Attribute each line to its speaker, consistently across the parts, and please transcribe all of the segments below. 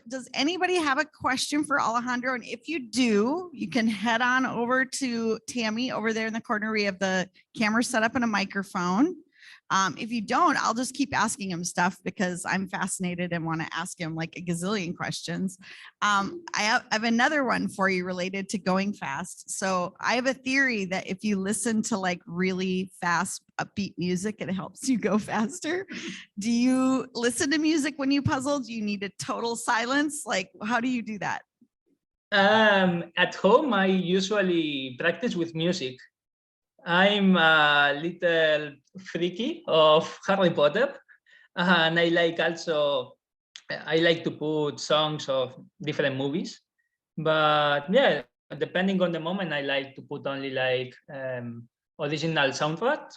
Speaker 1: Does anybody have a question for Alejandro? And if you do, you can head on over to Tammy over there in the corner. We have the camera set up and a microphone. If you don't, I'll just keep asking him stuff because I'm fascinated and want to ask him like a gazillion questions. I have another one for you related to going fast. So I have a theory that if you listen to like really fast upbeat music, it helps you go faster. Do you listen to music when you puzzle? Do you need a total silence? Like, how do you do that?
Speaker 2: At home, I usually practice with music. I'm a little freaky of Harry Potter, and I like to put songs of different movies. But yeah, depending on the moment, I like to put only like original soundtracks,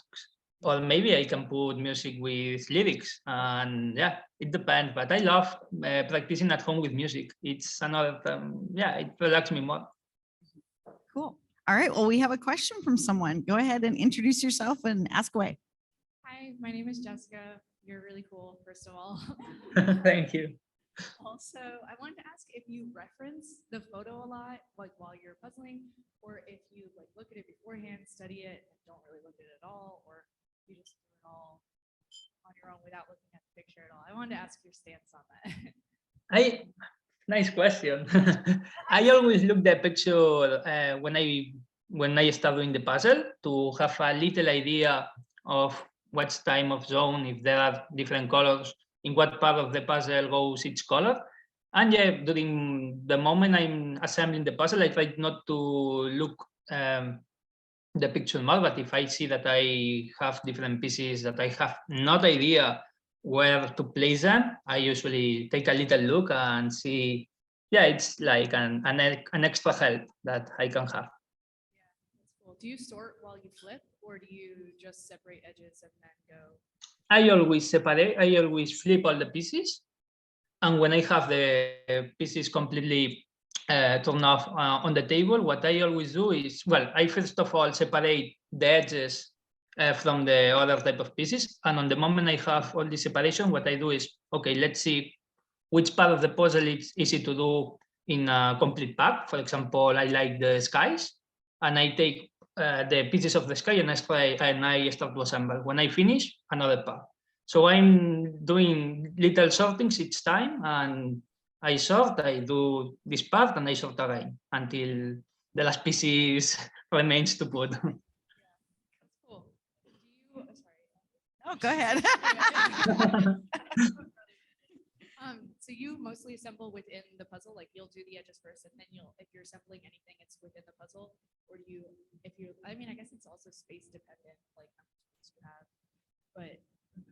Speaker 2: or maybe I can put music with lyrics. And yeah, it depends. But I love practicing at home with music. It's another, it relaxes me more.
Speaker 1: Cool. All right. Well, we have a question from someone. Go ahead and introduce yourself and ask away.
Speaker 3: Hi, my name is Jessica. You're really cool, first of all.
Speaker 2: Thank you.
Speaker 3: Also, I wanted to ask if you reference the photo a lot, like while you're puzzling, or if you like look at it beforehand, study it, and don't really look at it at all, or you just do it all on your own without looking at the picture at all. I wanted to ask your stance on that.
Speaker 2: Nice question. I always look the picture when I start doing the puzzle to have a little idea of what's time of zone, if there are different colors, in what part of the puzzle goes each color. And yeah, during the moment I'm assembling the puzzle, I try not to look the picture more, but if I see that I have different pieces that I have not idea where to place them, I usually take a little look and see. Yeah, it's like an extra help that I can have.
Speaker 3: Yeah, that's cool. Do you sort while you flip, or do you just separate edges and then go?
Speaker 2: I always separate. I always flip all the pieces, and when I have the pieces completely turned off on the table, what I always do is, well, I first of all separate the edges from the other type of pieces. And on the moment I have all the separation, what I do is, okay, let's see which part of the puzzle is easy to do in a complete pack. For example, I like the skies, and I take the pieces of the sky and I start to assemble. When I finish, another part. So I'm doing little sortings each time, and I sort, I do this part, and I sort again until the last piece remains to put.
Speaker 1: Oh, go ahead.
Speaker 3: So you mostly assemble within the puzzle, like you'll do the edges first, and then if you're assembling anything, it's within the puzzle, or do you, I mean, I guess it's also space dependent, like how much space you have, but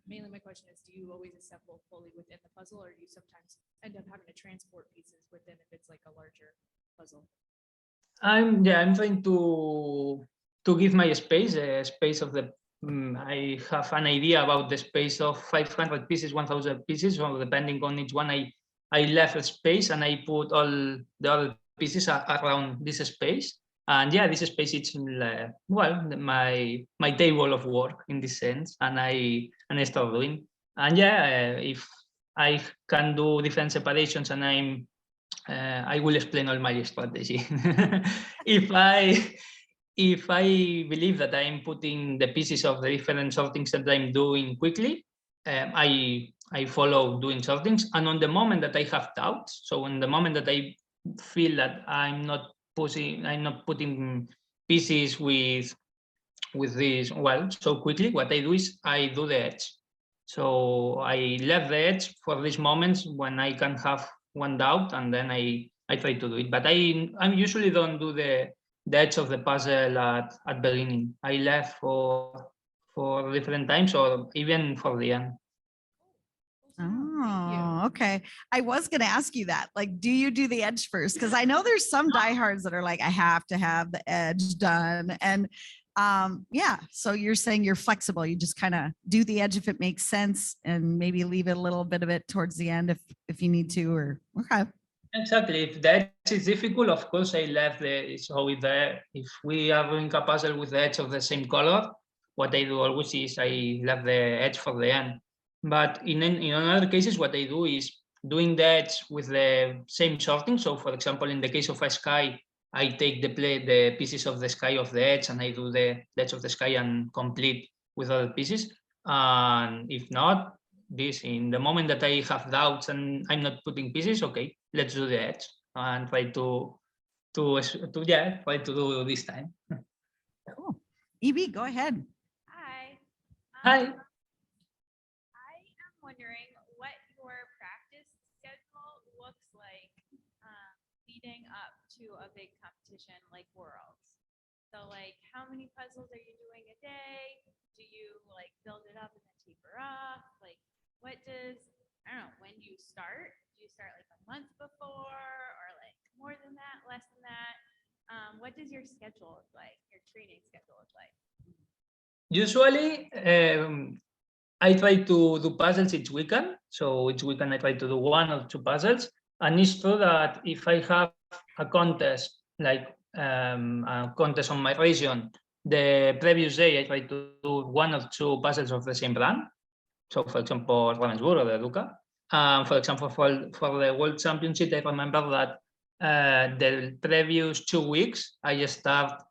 Speaker 3: mainly my question is, do you always assemble fully within the puzzle, or do you sometimes end up having to transport pieces within if it's like a larger puzzle?
Speaker 2: I'm trying to give my space, space of the I have an idea about the space of 500 pieces, 1,000 pieces. So depending on each one, I left a space and I put all the other pieces around this space. And yeah, this space is well, my table of work in this sense, and I start doing. And yeah, if I can do different separations, and I will explain all my strategy. If I believe that I'm putting the pieces of the different sortings that I'm doing quickly, I follow doing sortings. And on the moment that I have doubts, so on the moment that I feel that I'm not putting pieces with this well so quickly, what I do is I do the edge. So I left the edge for these moments when I can have one doubt, and then I try to do it. But I usually don't do the edge of the puzzle at beginning. I left for different times, or even for the end.
Speaker 1: Oh, okay. I was going to ask you that. Like, do you do the edge first? Because I know there's some diehards that are like, I have to have the edge done. And yeah, so you're saying you're flexible. You just kind of do the edge if it makes sense, and maybe leave it a little bit of it towards the end if you need to. Or okay.
Speaker 2: Exactly. If the edge is difficult, of course, I left the. So if we are doing a puzzle with the edge of the same color, what I do always is I left the edge for the end. But in other cases, what I do is doing that with the same sorting. So for example, in the case of a sky, I take the pieces of the sky of the edge and I do the edge of the sky and complete with other pieces. And if not, this in the moment that I have doubts and I'm not putting pieces, okay, let's do the edge and try to try to do this time.
Speaker 1: Cool. Evie, go ahead.
Speaker 3: Hi.
Speaker 2: Hi.
Speaker 3: I am wondering what your practice schedule looks like leading up to a big competition like Worlds. So like how many puzzles are you doing a day? Do you like build it up and then taper off? Like what does, I don't know, when you start, do you start like a month before or like more than that, less than that? What does your schedule look like, your training schedule look like?
Speaker 2: Usually, I try to do puzzles each weekend. So each weekend I try to do 1 or 2 puzzles. And it's true that if I have a contest, like a contest on my region, the previous day I try to do 1 or 2 puzzles of the same brand. So for example, Ravensburg or the Duca. For example, for the World Championship, I remember that the previous 2 weeks, I start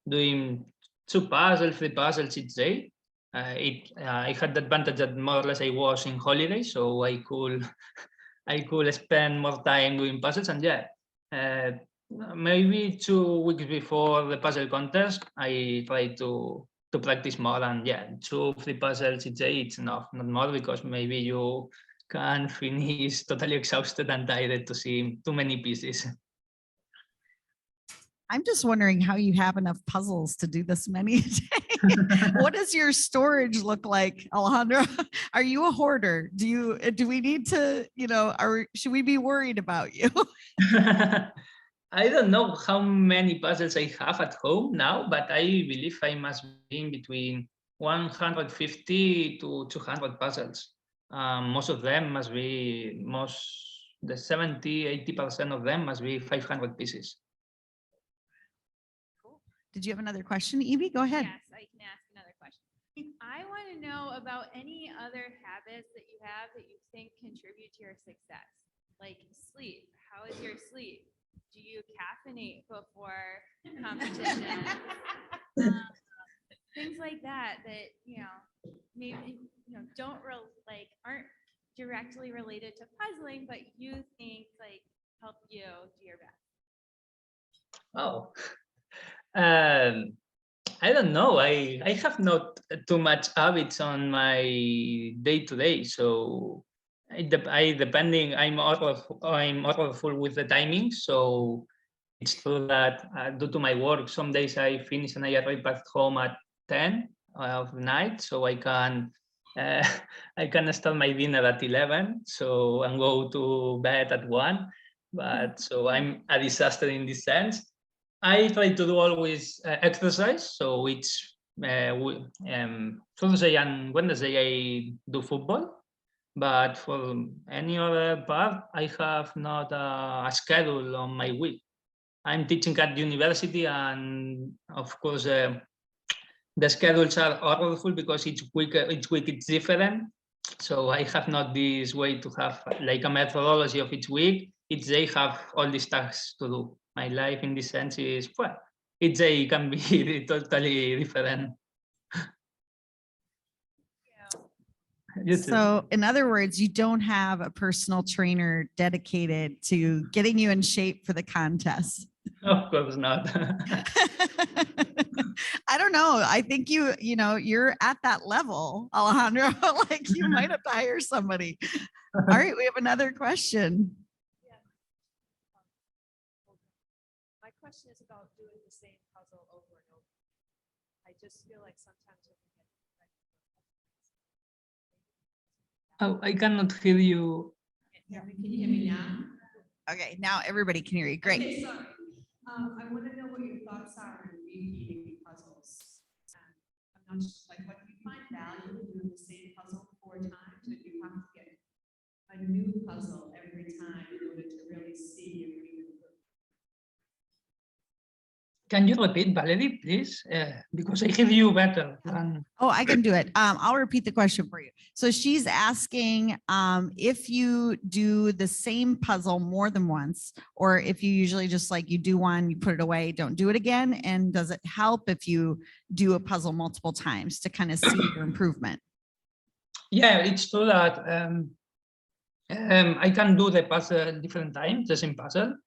Speaker 2: doing 2 puzzles, 3 puzzles each day. I had the advantage that more or less I was in holiday, so I could spend more time doing puzzles. And yeah, maybe 2 weeks before the puzzle contest, I try to practice more. And yeah, 2 3 puzzles each day, it's enough, not more, because maybe you can finish totally exhausted and tired to see too many pieces.
Speaker 1: I'm just wondering how you have enough puzzles to do this many a day. What does your storage look like, Alejandro? Are you a hoarder? Do we need to, should we be worried about you?
Speaker 2: I don't know how many puzzles I have at home now, but I believe I must be in between 150 to 200 puzzles. Most of them must be, the 70-80% of them must be 500 pieces.
Speaker 1: Did you have another question, Evie? Go ahead.
Speaker 3: Yes, I can ask another question. I want to know about any other habits that you have that you think contribute to your success, like sleep. How is your sleep? Do you caffeinate before competition? Things like that maybe aren't directly related to puzzling, but you think like help you do your best.
Speaker 2: Oh. I don't know. I have not too much habits on my day-to-day, so depending. I'm awful with the timing, so it's true that due to my work, some days I finish and I arrive at home at 10 of the night, so I can start my dinner at 11, so and go to bed at 1. But so I'm a disaster in this sense. I try to do always exercise, so it's Thursday and Wednesday I do football, but for any other part, I have not a schedule on my week. I'm teaching at university, and of course, the schedules are awful because each week it's different. So I have not this way to have like a methodology of each week. Each day have all these tasks to do. My life in this sense is, well, each day can be totally different.
Speaker 1: So in other words, you don't have a personal trainer dedicated to getting you in shape for the contest.
Speaker 2: Of course not.
Speaker 1: I don't know. I think you're at that level, Alejandro. Like you might have to hire somebody. All right, we have another question.
Speaker 4: My question is about doing the same puzzle over and over. I just feel like sometimes when you get
Speaker 2: Oh, I cannot hear you.
Speaker 4: Can you hear me now?
Speaker 1: Okay, now everybody can hear you. Great.
Speaker 4: Okay, sorry. I want to know what your thoughts are on repeating puzzles. I'm not sure, like, what do you find value in doing the same puzzle 4 times, or do you have to get a new puzzle every time in order to really see if you improve?
Speaker 2: Can you repeat, Valerie, please? Because I hear you better than.
Speaker 1: Oh, I can do it. I'll repeat the question for you. So she's asking if you do the same puzzle more than once, or if you usually just like you do one, you put it away, don't do it again. And does it help if you do a puzzle multiple times to kind of see your improvement?
Speaker 2: Yeah, it's true that I can do the puzzle different times, the same puzzle.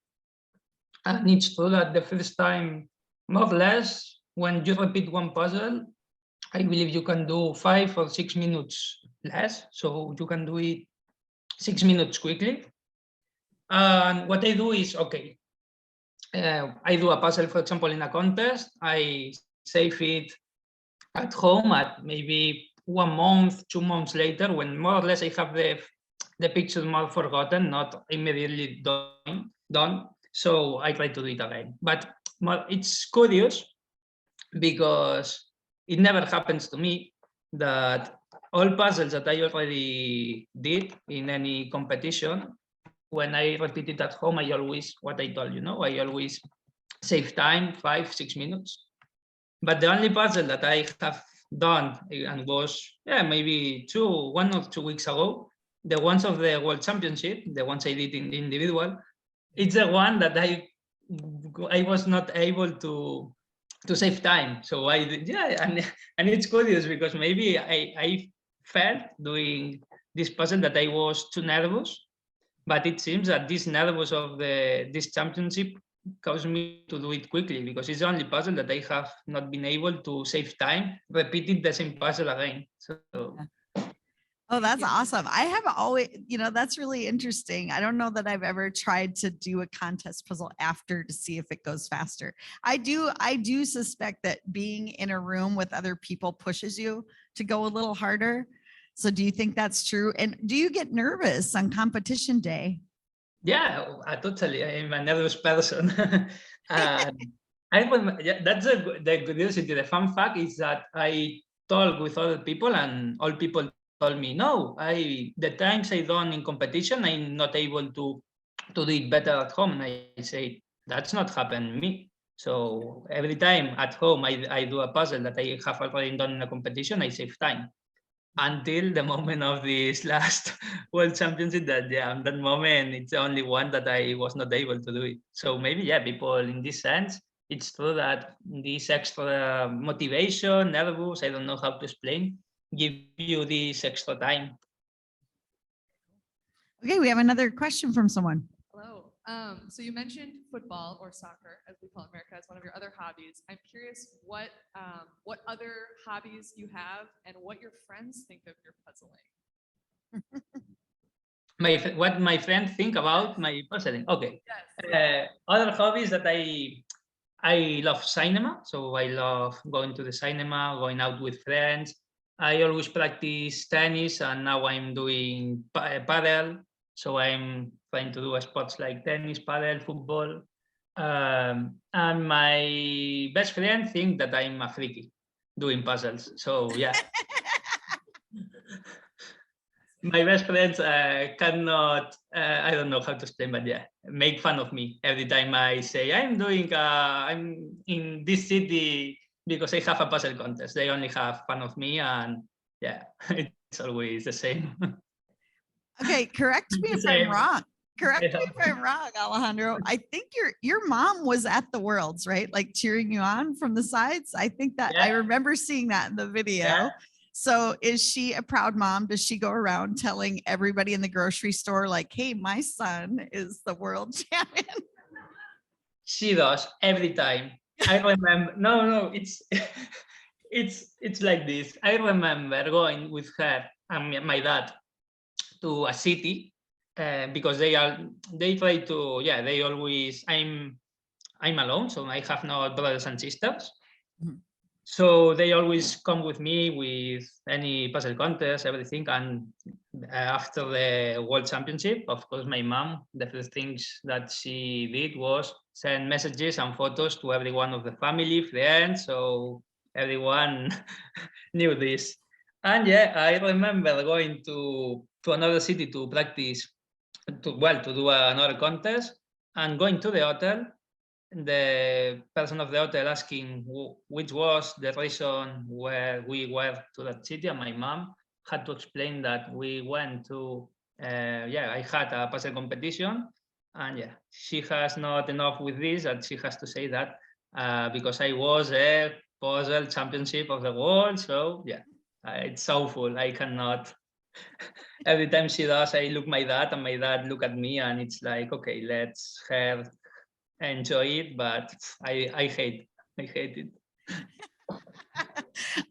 Speaker 2: And it's true that the first time, more or less, when you repeat one puzzle, I believe you can do 5 or 6 minutes less. So you can do it 6 minutes quickly. And what I do is, okay, I do a puzzle, for example, in a contest, I save it at home at maybe 1 month, 2 months later, when more or less I have the picture more forgotten, not immediately done. So I try to do it again. But it's curious because it never happens to me that all puzzles that I already did in any competition, when I repeat it at home, I always, what I told you, I always save time, 5, 6 minutes. But the only puzzle that I have done and was, maybe 1 or 2 weeks ago, the ones of the World Championship, the ones I did in the individual, it's the one that I was not able to save time. So I did, and it's curious because maybe I felt doing this puzzle that I was too nervous, but it seems that this nervous of this championship caused me to do it quickly because it's the only puzzle that I have not been able to save time repeating the same puzzle again. So.
Speaker 1: Oh, that's awesome. I have always, that's really interesting. I don't know that I've ever tried to do a contest puzzle after to see if it goes faster. I do suspect that being in a room with other people pushes you to go a little harder. So do you think that's true? And do you get nervous on competition day?
Speaker 2: Yeah, totally. I'm a nervous person. I remember, that's the curiosity. The fun fact is that I talk with other people and all people told me, no, the times I done in competition, I'm not able to do it better at home. And I say, that's not happened to me. So every time at home, I do a puzzle that I have already done in a competition, I save time. Until the moment of this last World Championship, that at that moment, it's the only one that I was not able to do it. So maybe, people in this sense, it's true that this extra motivation, nervous, I don't know how to explain, give you this extra time.
Speaker 1: Okay, we have another question from someone.
Speaker 3: Hello. So you mentioned football or soccer, as we call it in America, as one of your other hobbies. I'm curious what other hobbies you have and what your friends think of your puzzling.
Speaker 2: What my friends think about my puzzling. Okay.
Speaker 3: Yes.
Speaker 2: Other hobbies that I love cinema. So I love going to the cinema, going out with friends. I always practice tennis, and now I'm doing paddle. So I'm trying to do sports like tennis, paddle, football. And my best friend think that I'm a freaky doing puzzles. So yeah. My best friends cannot, I don't know how to explain, but make fun of me every time I say I'm in this city because I have a puzzle contest. They only have fun of me, and it's always the same.
Speaker 1: Okay, correct me if I'm wrong. Correct me if I'm wrong, Alejandro. I think your mom was at the Worlds, right? Like cheering you on from the sides. I think that I remember seeing that in the video.
Speaker 2: Yeah.
Speaker 1: So is she a proud mom? Does she go around telling everybody in the grocery store like, hey, my son is the world champion?
Speaker 2: She does every time. I remember, no, it's like this. I remember going with her and my dad to a city because they try to, they always, I'm alone, so I have no brothers and sisters. Mm-hmm. So they always come with me with any puzzle contest, everything. And after the World Championship, of course, my mom, the first things that she did was send messages and photos to every one of the family, friends. So everyone knew this. And I remember going to another city to practice, to do another contest, and going to the hotel. the person of the hotel asking which was the reason where we were to that city, and my mom had to explain that we went to, I had a puzzle competition, and yeah, she has not enough with this, and she has to say that because I was a puzzle championship of the world, so yeah, it's awful. I cannot. Every time she does, I look my dad, and my dad look at me, and it's like, okay, let's her enjoy it, but I hate it.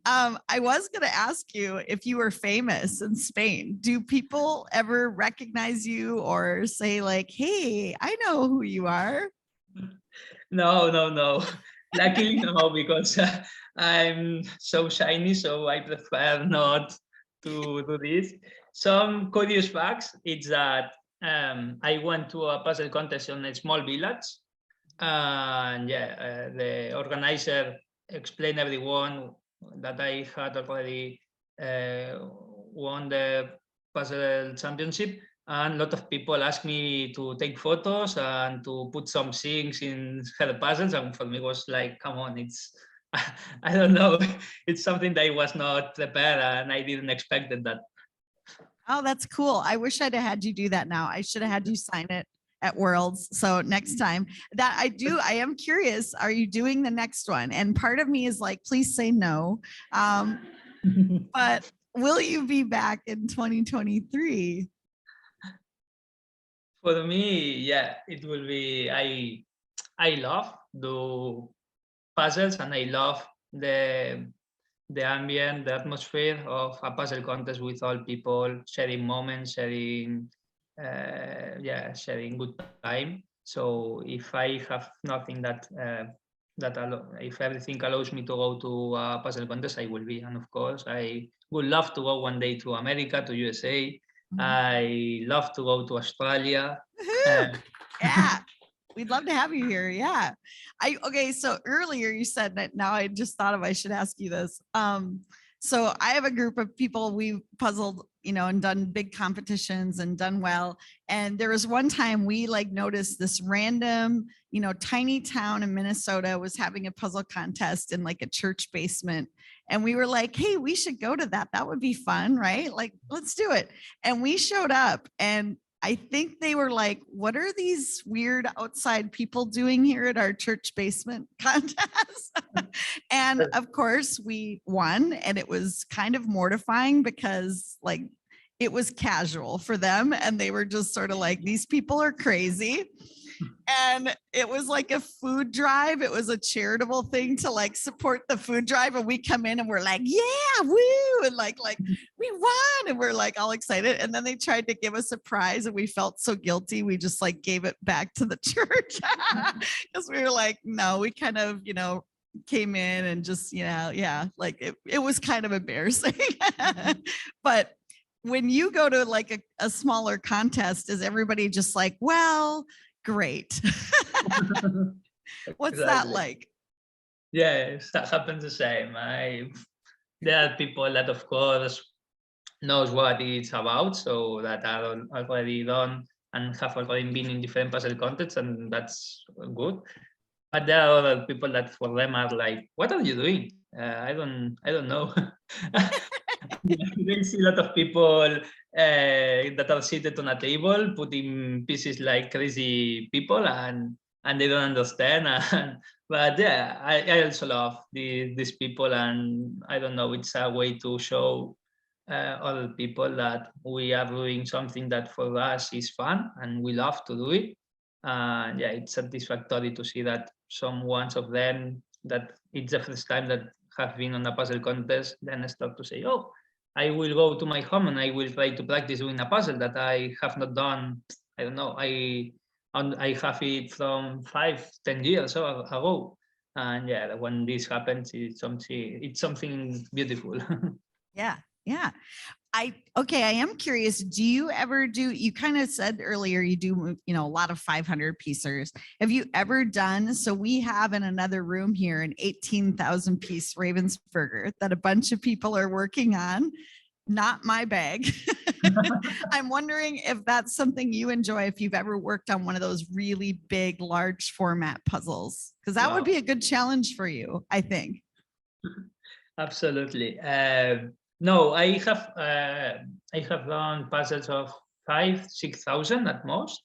Speaker 1: I was going to ask you if you were famous in Spain. Do people ever recognize you or say like, hey, I know who you are?
Speaker 2: No. Luckily, no, because I'm so shiny, so I prefer not to do this. Some curious facts, it's that I went to a puzzle contest in a small village, and the organizer explained everyone that I had already won the puzzle championship, and a lot of people asked me to take photos and to put some things in her puzzles, and for me it was like, come on, it's I don't know, it's something that I was not prepared, and I didn't expect that.
Speaker 1: Oh, that's cool. I wish I'd have had you do that now. I should have had you sign it at Worlds. So next time that I am curious, are you doing the next one? And part of me is like, please say no. But will you be back in 2023?
Speaker 2: For me, yeah, it will be, I love the puzzles, and I love the ambient, the atmosphere of a puzzle contest with all people sharing moments, sharing good time. So if I have nothing that if everything allows me to go to a puzzle contest, I will be. And of course, I would love to go one day to America, to USA. I love to go to Australia.
Speaker 1: Yeah. We'd love to have you here. Yeah. Okay. So earlier you said that, now I just thought of, I should ask you this. So I have a group of people, we puzzled, and done big competitions and done well. And there was one time we like noticed this random, tiny town in Minnesota was having a puzzle contest in like a church basement. And we were like, hey, we should go to that. That would be fun, right? Like, let's do it. And we showed up, and I think they were like, what are these weird outside people doing here at our church basement contest? And of course we won, and it was kind of mortifying because like it was casual for them, and they were just sort of like, these people are crazy. And it was like a food drive. It was a charitable thing to like support the food drive. And we come in and we're like, yeah, woo. And like we won. And we're like all excited. And then they tried to give us a prize, and we felt so guilty. We just like gave it back to the church because we were like, no, we kind of, came in and just, like it was kind of embarrassing. But when you go to like a smaller contest, is everybody just like, well, great. What's that like?
Speaker 2: Yes, that happens the same. There are people that, of course, knows what it's about, so that are already done and have already been in different puzzle contests, and that's good. But there are other people that for them are like, what are you doing? I don't know. You see a lot of people that are seated on a table putting pieces like crazy people, and they don't understand. But yeah, I also love these people, and I don't know, it's a way to show other people that we are doing something that for us is fun and we love to do it. It's satisfactory to see that some ones of them that it's the first time that have been on a puzzle contest then start to say, oh, I will go to my home and I will try to practice doing a puzzle that I have not done. I don't know. I have it from 5-10 years ago. And yeah, when this happens, it's something beautiful.
Speaker 1: Yeah. I am curious. Do you ever you kind of said earlier, you do, a lot of 500 piecers. Have you ever done, so we have in another room here, an 18,000 piece Ravensburger that a bunch of people are working on. not my bag. I'm wondering if that's something you enjoy, if you've ever worked on one of those really big, large format puzzles, because that would
Speaker 2: Wow.
Speaker 1: be a good challenge for you, I think.
Speaker 2: Absolutely. No, I have done puzzles of 5,000-6,000 at most,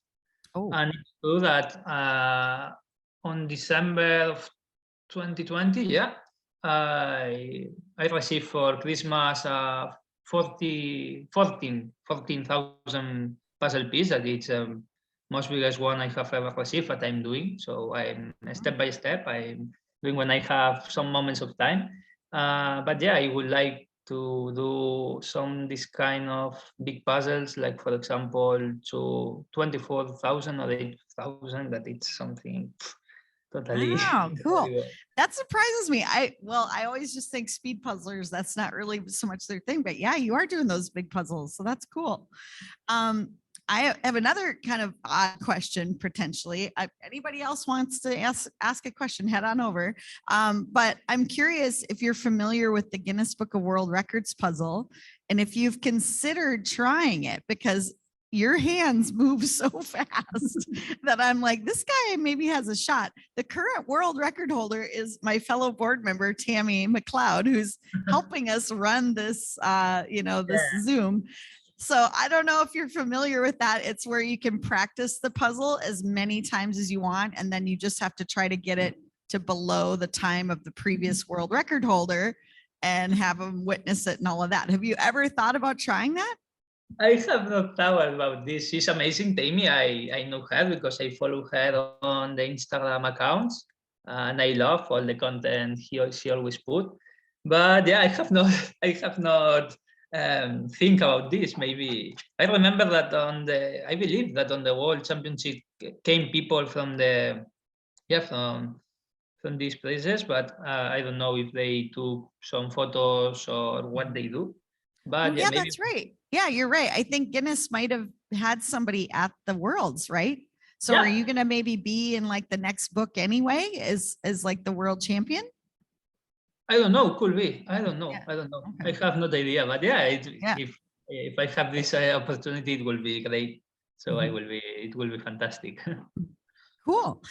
Speaker 1: Oh,
Speaker 2: and it's true that on December of 2020, yeah, I received for Christmas 14,000 puzzle piece. That it's most biggest one I have ever received that I'm doing. So I'm step by step. I'm doing when I have some moments of time. But yeah, I would like to do this kind of big puzzles, like for example, to 24,000 or 8,000. That it's something totally.
Speaker 1: wow, cool.
Speaker 2: incredible.
Speaker 1: That surprises me. I always just think speed puzzlers, that's not really so much their thing, but yeah, you are doing those big puzzles. So that's cool. I have another kind of odd question potentially. Anybody else wants to ask a question, head on over. But I'm curious if you're familiar with the Guinness Book of World Records puzzle and if you've considered trying it, because your hands move so fast that I'm like, this guy maybe has a shot. The current world record holder is my fellow board member, Tammy McLeod, who's helping us run this, this Zoom. So I don't know if you're familiar with that. It's where you can practice the puzzle as many times as you want, and then you just have to try to get it to below the time of the previous world record holder and have them witness it and all of that. Have you ever thought about trying that?
Speaker 2: I have not thought about this. She's amazing, Tammy. I know her because I follow her on the Instagram accounts, and I love all the content she always put. But yeah, I have not think about this. Maybe I remember that I believe that on the World Championship came people from from these places, but I don't know if they took some photos or what they do. But
Speaker 1: Oh,
Speaker 2: yeah,
Speaker 1: yeah,
Speaker 2: maybe.
Speaker 1: that's right. Yeah, you're right. I think Guinness might have had somebody at the Worlds, right? So are
Speaker 2: Yeah.
Speaker 1: you going to maybe be in like the next book anyway, as like the world champion?
Speaker 2: I don't know. Could be. I don't know.
Speaker 1: Yeah.
Speaker 2: I don't know.
Speaker 1: Okay.
Speaker 2: I have no idea. But yeah,
Speaker 1: Yeah.
Speaker 2: if I have this opportunity, it will be great. So
Speaker 1: Mhm.
Speaker 2: it will be fantastic.
Speaker 1: Cool.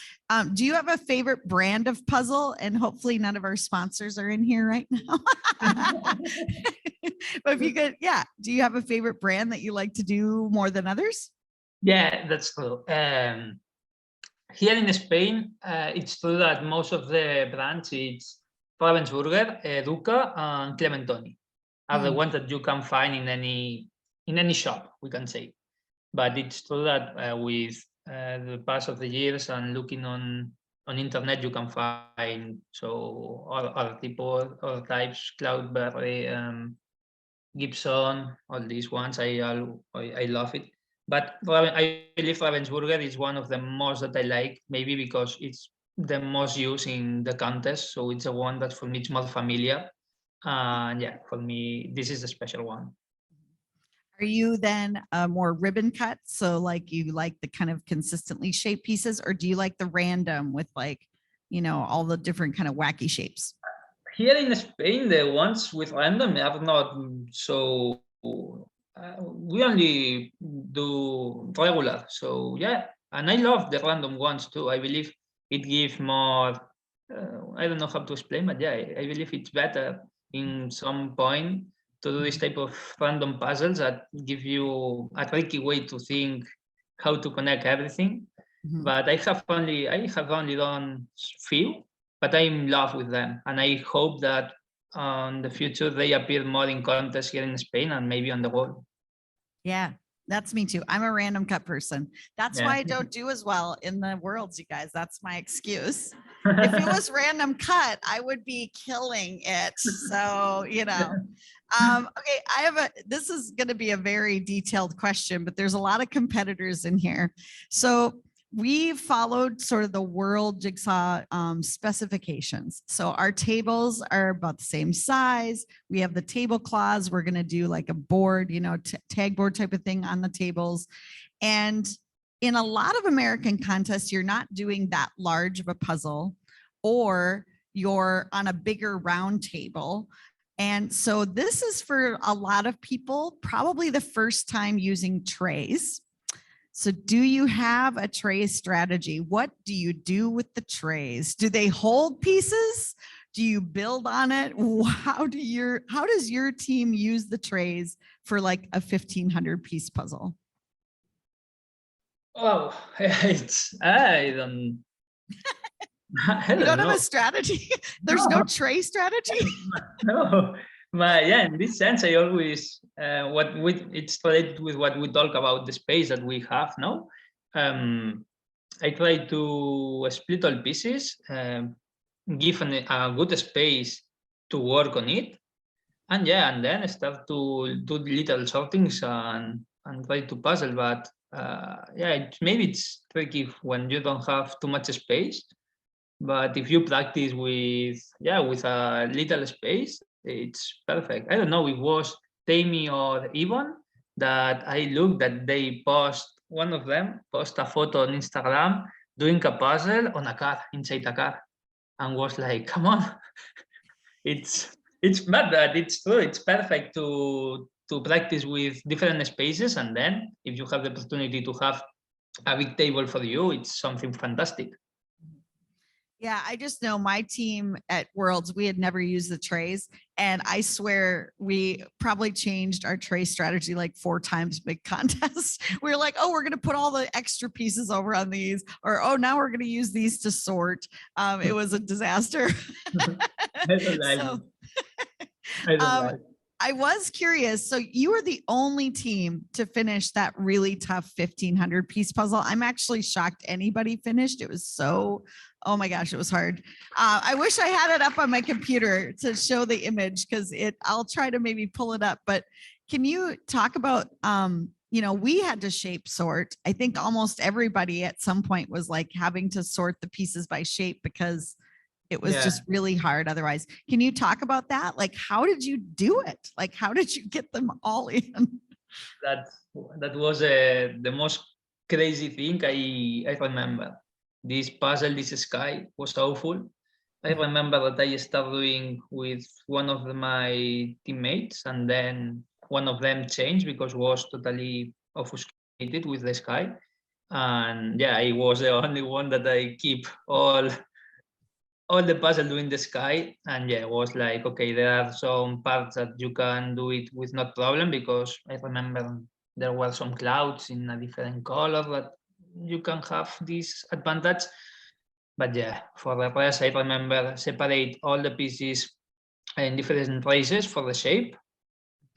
Speaker 1: Do you have a favorite brand of puzzle? And hopefully none of our sponsors are in here right now. But if you could, yeah. Do you have a favorite brand that you like to do more than others?
Speaker 2: Yeah, that's true. Here in Spain, it's true that most of the brands, it's Ravensburger, Duca, and Clementoni, are the
Speaker 1: Mm.
Speaker 2: ones that you can find in any shop, we can say. But it's true that with the pass of the years and looking on internet, you can find other people, other types, Cloudberry, Gibson, all these ones. I love it. But I believe Ravensburger is one of the most that I like, maybe because it's the most used in the contest. So it's a one that for me it's more familiar. And yeah, for me, this is a special one.
Speaker 1: Are you then more ribbon cut? So like you like the kind of consistently shaped pieces, or do you like the random with like, all the different kind of wacky shapes?
Speaker 2: Here in Spain, the ones with random are not so. We only do regular. So yeah, and I love the random ones too. I believe it gives more. I don't know how to explain, but yeah, I believe it's better in some point to do this type of random puzzles that give you a tricky way to think how to connect everything.
Speaker 1: Mhm.
Speaker 2: But I have only done few, but I'm in love with them, and I hope that in the future they appear more in contests here in Spain and maybe on the world.
Speaker 1: Yeah, that's me too. I'm a random cut person. That's why
Speaker 2: Yeah.
Speaker 1: I don't do as well in the worlds, you guys. That's my excuse. If it was random cut, I would be killing it. So, okay, this is going to be a very detailed question, but there's a lot of competitors in here. So we followed sort of the World Jigsaw specifications. So our tables are about the same size. We have the tablecloths. We're going to do like a board, tag board type of thing on the tables. And in a lot of American contests, you're not doing that large of a puzzle, or you're on a bigger round table. And so this is for a lot of people, probably the first time using trays. So do you have a tray strategy? What do you do with the trays? Do they hold pieces? Do you build on it? How does your team use the trays for like a 1,500 piece puzzle?
Speaker 2: Oh, I don't
Speaker 1: You don't have
Speaker 2: know.
Speaker 1: a strategy? There's no tray strategy?
Speaker 2: No, but yeah, in this sense, I always it's related with what we talk about the space that we have now. I try to split all pieces, give a good space to work on it, and yeah, and then start to do little sortings and try to puzzle. But yeah, maybe it's tricky when you don't have too much space. But if you practice with a little space, it's perfect. I don't know, it was Tammy or Yvonne that I looked that they one of them post a photo on Instagram doing a puzzle on a car, inside a car, and was like, come on. It's bad, but it's true. It's perfect to practice with different spaces, and then if you have the opportunity to have a big table for you, it's something fantastic.
Speaker 1: Yeah, I just know my team at Worlds, we had never used the trays. And I swear we probably changed our tray strategy like 4 times mid contest. We were like, oh, we're going to put all the extra pieces over on these, or, oh, now we're going to use these to sort. It was a disaster.
Speaker 2: I don't like
Speaker 1: So,
Speaker 2: it. I don't
Speaker 1: um,
Speaker 2: like it.
Speaker 1: I was curious. So you were the only team to finish that really tough 1,500 piece puzzle. I'm actually shocked anybody finished. It was so, oh my gosh, it was hard. I wish I had it up on my computer to show the image because I'll try to maybe pull it up. But can you talk about, we had to shape sort. I think almost everybody at some point was like having to sort the pieces by shape because it was just really hard otherwise. Can you talk about that? Like, how did you do it? Like, how did you get them all in?
Speaker 2: That was the most crazy thing I remember. This puzzle, this sky was awful. I remember that I started doing with one of my teammates, and then one of them changed because was totally obfuscated with the sky. And yeah, I was the only one that I keep all the puzzle doing the sky. And yeah, it was like, okay, there are some parts that you can do it with no problem, because I remember there were some clouds in a different color that you can have this advantage. But yeah, for the rest, I remember separate all the pieces in different places for the shape.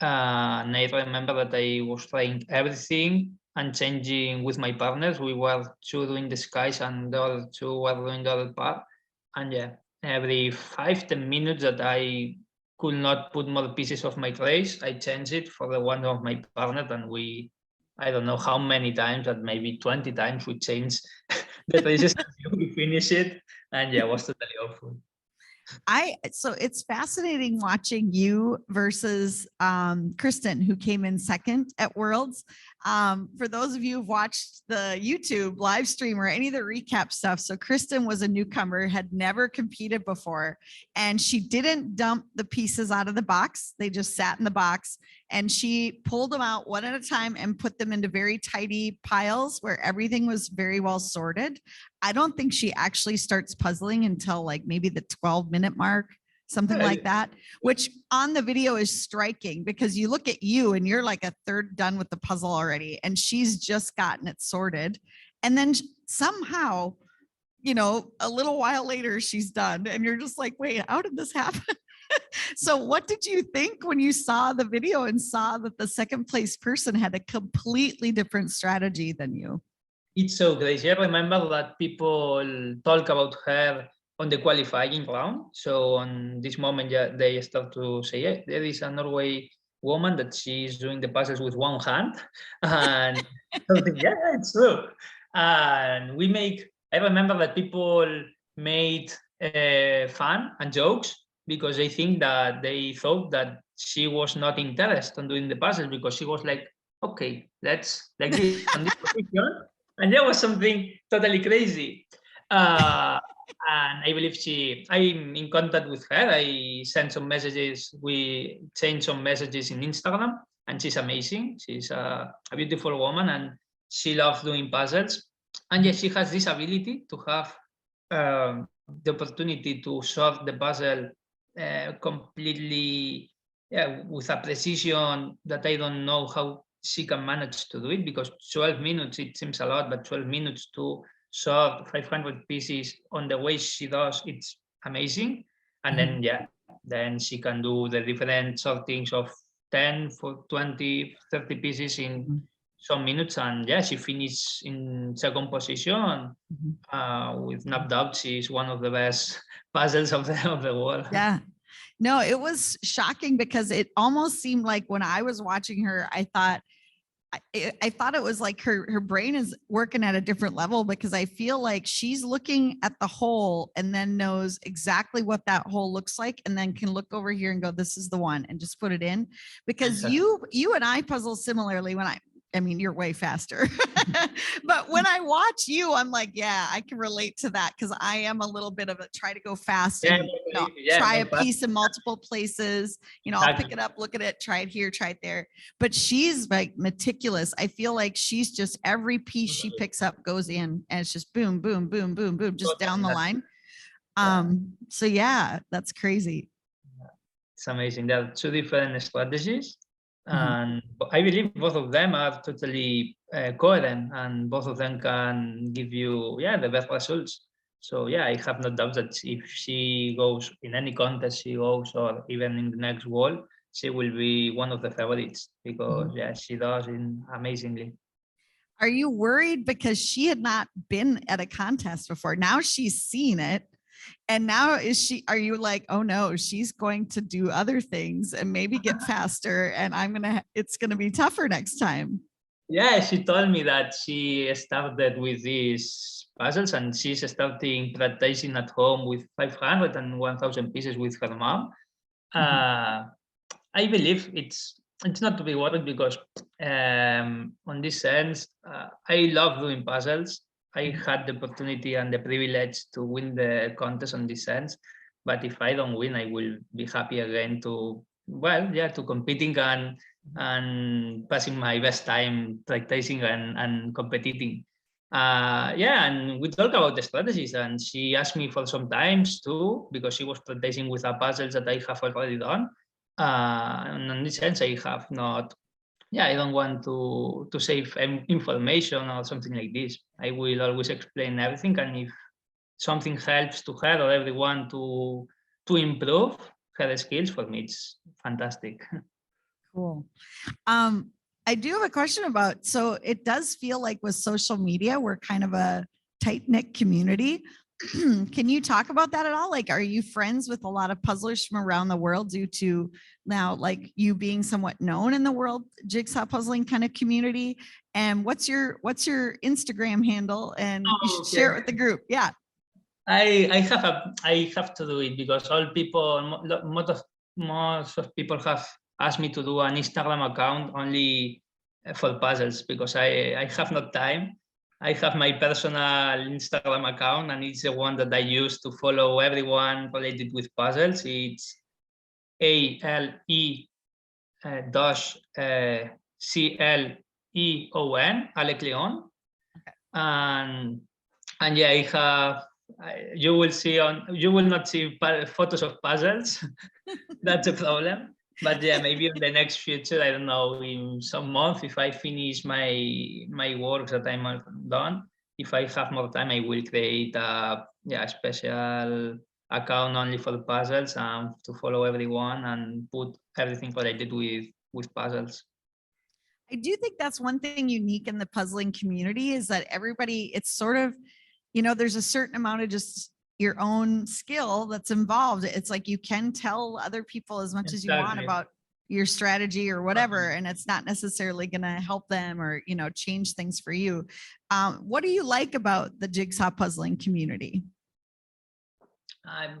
Speaker 2: And I remember that I was trying everything and changing with my partners. We were 2 doing the skies and the other 2 were doing the other part. And yeah, every 5-10 minutes that I could not put more pieces of my trays, I changed it for the one of my partner. And I don't know how many times, that maybe 20 times we changed the trays until we finish it. And yeah, it was totally awful.
Speaker 1: So it's fascinating watching you versus Kristen, who came in second at Worlds. For those of you who've watched the YouTube live stream or any of the recap stuff, so Kristen was a newcomer, had never competed before, and she didn't dump the pieces out of the box. They just sat in the box, and she pulled them out one at a time and put them into very tidy piles where everything was very well sorted. I don't think she actually starts puzzling until like maybe the 12-minute mark, something like that, which on the video is striking because you look at you and you're like a third done with the puzzle already, and she's just gotten it sorted. And then somehow, a little while later, she's done. And you're just like, wait, how did this happen? So what did you think when you saw the video and saw that the second place person had a completely different strategy than you?
Speaker 2: It's so crazy. I remember that people talk about her on the qualifying round. So on this moment, yeah, they start to say, yeah, there is a Norway woman that she's doing the puzzles with one hand. And something, yeah, it's true. And I remember that people made fun and jokes because they thought that she was not interested in doing the puzzles, because she was like, okay, let's like this on this position. And that was something totally crazy. And I believe I'm in contact with her. I sent some messages. We changed some messages in Instagram, and she's amazing. She's a beautiful woman, and she loves doing puzzles. And yes, she has this ability to have the opportunity to solve the puzzle completely, yeah, with a precision that I don't know how she can manage to do it, because 12 minutes, it seems a lot, but 12 minutes to solve 500 pieces on the way she does, it's amazing. And then, yeah, then she can do the different sortings of 10, for 20, 30 pieces in some minutes. And yeah, she finished in second position. With no doubt, she's one of the best puzzles of the world.
Speaker 1: Yeah. No, it was shocking because it almost seemed like when I was watching her, I thought it was like her brain is working at a different level, because I feel like she's looking at the hole and then knows exactly what that hole looks like, and then can look over here and go, this is the one, and just put it in. Because
Speaker 2: Exactly.
Speaker 1: you and I puzzle similarly. I mean, you're way faster, but when I watch you, I'm like, yeah, I can relate to that, because I am a little bit of a try to go fast and try a piece in multiple places. I'll pick it up, look at it, try it here, try it there. But she's like meticulous. I feel like she's just, every piece she picks up goes in, and it's just boom, boom, boom, boom, boom, just down the line. So yeah, that's crazy.
Speaker 2: It's amazing. There are two different strategies. And I believe both of them are totally coherent, and both of them can give you, the best results. So yeah, I have no doubt that if she goes in any contest she goes, or even in the next World, she will be one of the favorites, because she does it amazingly.
Speaker 1: Are you worried because she had not been at a contest before? Now she's seen it. And now are you like, oh no, she's going to do other things and maybe get faster, and it's going to be tougher next time?
Speaker 2: Yeah, she told me that she started with these puzzles, and she's starting practicing at home with 500 and 1,000 pieces with her mom. I believe it's not to be worried, because on this sense, I love doing puzzles. I had the opportunity and the privilege to win the contest on this sense. But if I don't win, I will be happy again to competing and passing my best time practicing and competing. And we talk about the strategies, and she asked me for some times too, because she was practicing with a puzzles that I have already done. And in this sense, I have not. I don't want to save information or something like this. I will always explain everything, and if something helps to her or everyone to improve her skills, for me it's fantastic.
Speaker 1: Cool. I do have a question about, so it does feel like with social media, we're kind of a tight-knit community. Can you talk about that at all? Like, are you friends with a lot of puzzlers from around the world due to now, like, you being somewhat known in the world jigsaw puzzling kind of community? And what's your Instagram handle? And you should share it with the group. Yeah.
Speaker 2: I have to do it, because all people, most of people have asked me to do an Instagram account only for puzzles, because I have no time. I have my personal Instagram account, and it's the one that I use to follow everyone related with puzzles. It's ALE dash CLEON, Alec Leon. And yeah, I have. You will not see photos of puzzles. That's a problem. But yeah, maybe in the next future, I don't know, in some month, if I finish my work that I'm done, if I have more time, I will create a special account only for the puzzles, and to follow everyone and put everything related with puzzles.
Speaker 1: I do think that's one thing unique in the puzzling community, is that everybody, it's sort of, there's a certain amount of just your own skill that's involved. It's like you can tell other people as much as you want about your strategy or whatever, and it's not necessarily going to help them or, change things for you. What do you like about the jigsaw puzzling community?
Speaker 2: I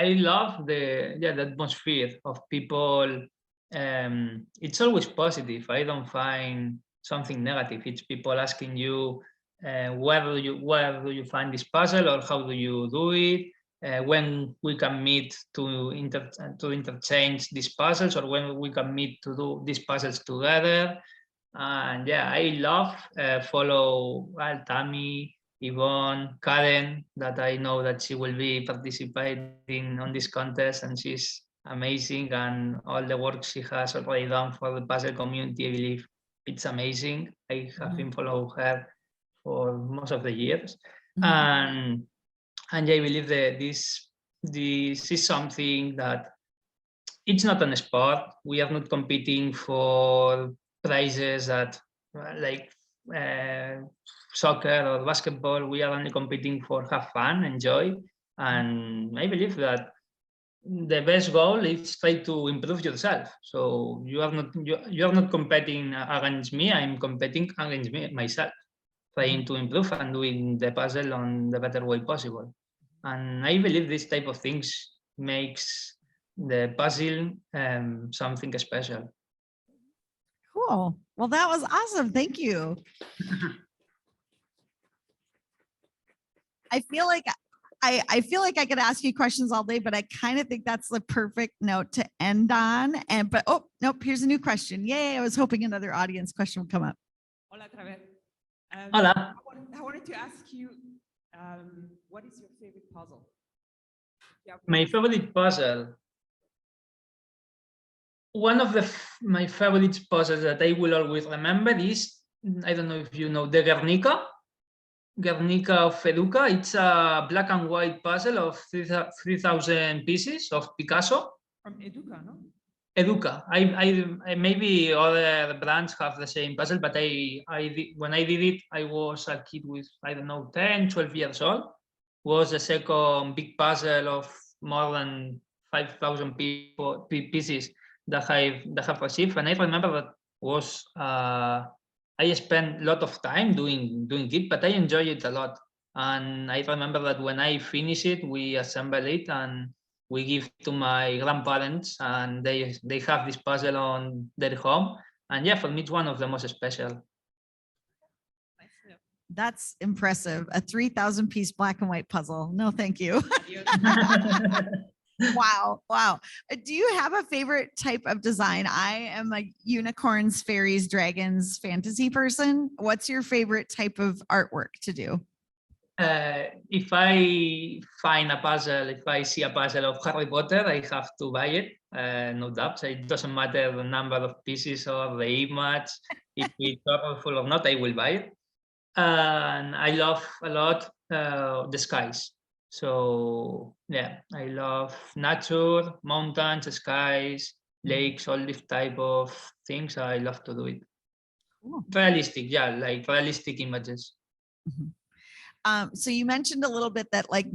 Speaker 2: love the atmosphere of people. It's always positive. I don't find something negative. It's people asking you where do you find this puzzle, or how do you do it? When we can meet to interchange these puzzles, or when we can meet to do these puzzles together. And yeah, I love follow Tammy, Yvonne, Karen, that I know that she will be participating on this contest, and she's amazing, and all the work she has already done for the puzzle community, I believe it's amazing. I have been following her for most of the years. And I believe that this is something that it's not a sport. We are not competing for prizes that like soccer or basketball. We are only competing for have fun, enjoy, and I believe that the best goal is try to improve yourself. So you are not competing against me. I'm competing against myself, trying to improve and doing the puzzle on the better way possible. And I believe this type of things makes the puzzle something special.
Speaker 1: Cool. Well, that was awesome. Thank you. I feel like I could ask you questions all day, but I kind of think that's the perfect note to end on. But oh nope, here's a new question. Yay! I was hoping another audience question would come up.
Speaker 4: Hola otra vez.
Speaker 2: Hola.
Speaker 4: I wanted to ask you, what is your favorite puzzle? Yeah,
Speaker 2: My favorite puzzle. One of my favorite puzzles that I will always remember is, I don't know if you know, the Guernica of Educa. It's a black and white puzzle of 3,000 pieces of Picasso.
Speaker 4: from Educa, no?
Speaker 2: Educa. I maybe other brands have the same puzzle, but when I did it, I was a kid with, I don't know, 10, 12 years old. Was the second big puzzle of more than 5,000 pieces that have received. And I remember that was I spent a lot of time doing it, but I enjoy it a lot. And I remember that when I finish it, we assemble it and we give to my grandparents, and they have this puzzle on their home. And yeah, for me, it's one of the most special.
Speaker 1: That's impressive. A 3,000 piece black and white puzzle. No, thank you. Wow. Wow. Do you have a favorite type of design? I am a unicorns, fairies, dragons, fantasy person. What's your favorite type of artwork to do?
Speaker 2: If I find a puzzle, if I see a puzzle of Harry Potter, I have to buy it. No doubt. So it doesn't matter the number of pieces or the image. If it's powerful or not, I will buy it. And I love a lot the skies. So yeah, I love nature, mountains, skies, lakes, all this type of things. I love to do it.
Speaker 1: Cool.
Speaker 2: Realistic, yeah, like realistic images.
Speaker 1: So you mentioned a little bit that like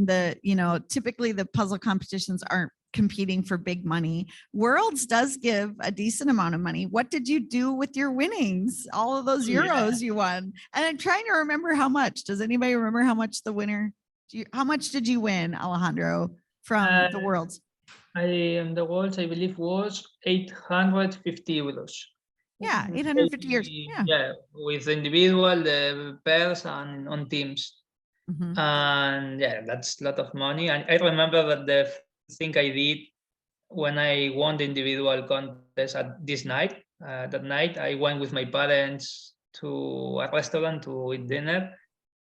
Speaker 1: typically the puzzle competitions aren't competing for big money. Worlds does give a decent amount of money. What did you do with your winnings? All of those euros you won. And I'm trying to remember how much. Does anybody remember how much the winner? How much did you win, Alejandro, from the Worlds?
Speaker 2: The Worlds, I believe, was 850 euros.
Speaker 1: Yeah, 850 years.
Speaker 2: Yeah, with the individual, the pairs, and on teams. And yeah, that's a lot of money. And I remember that the thing I did when I won the individual contest at this night, that night I went with my parents to a restaurant to eat dinner.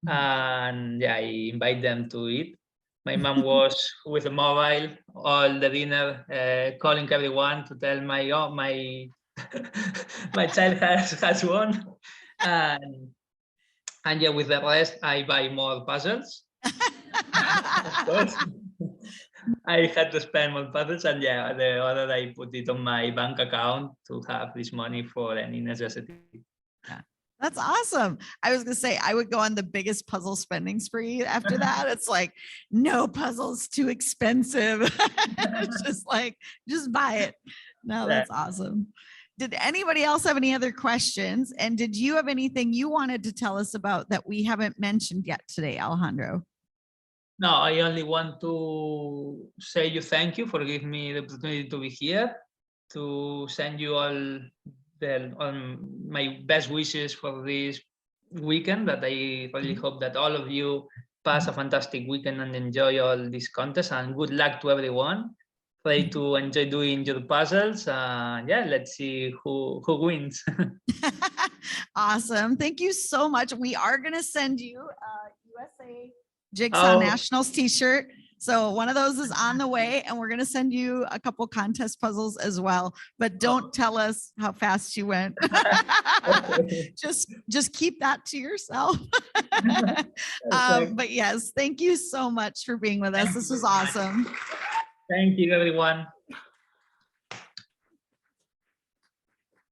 Speaker 2: And yeah, I invite them to eat. My mom was with a mobile all the dinner, calling everyone to tell my my child has won. And yeah, with the rest, I buy more puzzles. Of course. I had to spend more puzzles, and yeah, the other I put it on my bank account to have this money for any necessity.
Speaker 1: Yeah. That's awesome. I was going to say, I would go on the biggest puzzle spending spree after that. It's like, no puzzles too expensive. It's just like, just buy it. No, that's awesome. Did anybody else have any other questions? And did you have anything you wanted to tell us about that we haven't mentioned yet today, Alejandro?
Speaker 2: No, I only want to say you thank you for giving me the opportunity to be here, to send you all my best wishes for this weekend, but I really hope that all of you pass a fantastic weekend and enjoy all these contests, and good luck to everyone. Try to enjoy doing your puzzles. Yeah, let's see who wins.
Speaker 1: Awesome. Thank you so much. We are going to send you a USA Jigsaw
Speaker 2: Oh.
Speaker 1: Nationals t-shirt. So one of those is on the way, and we're going to send you a couple contest puzzles as well, but don't tell us how fast you went. Just keep that to yourself. But yes, thank you so much for being with us. This was awesome.
Speaker 2: Thank you, everyone.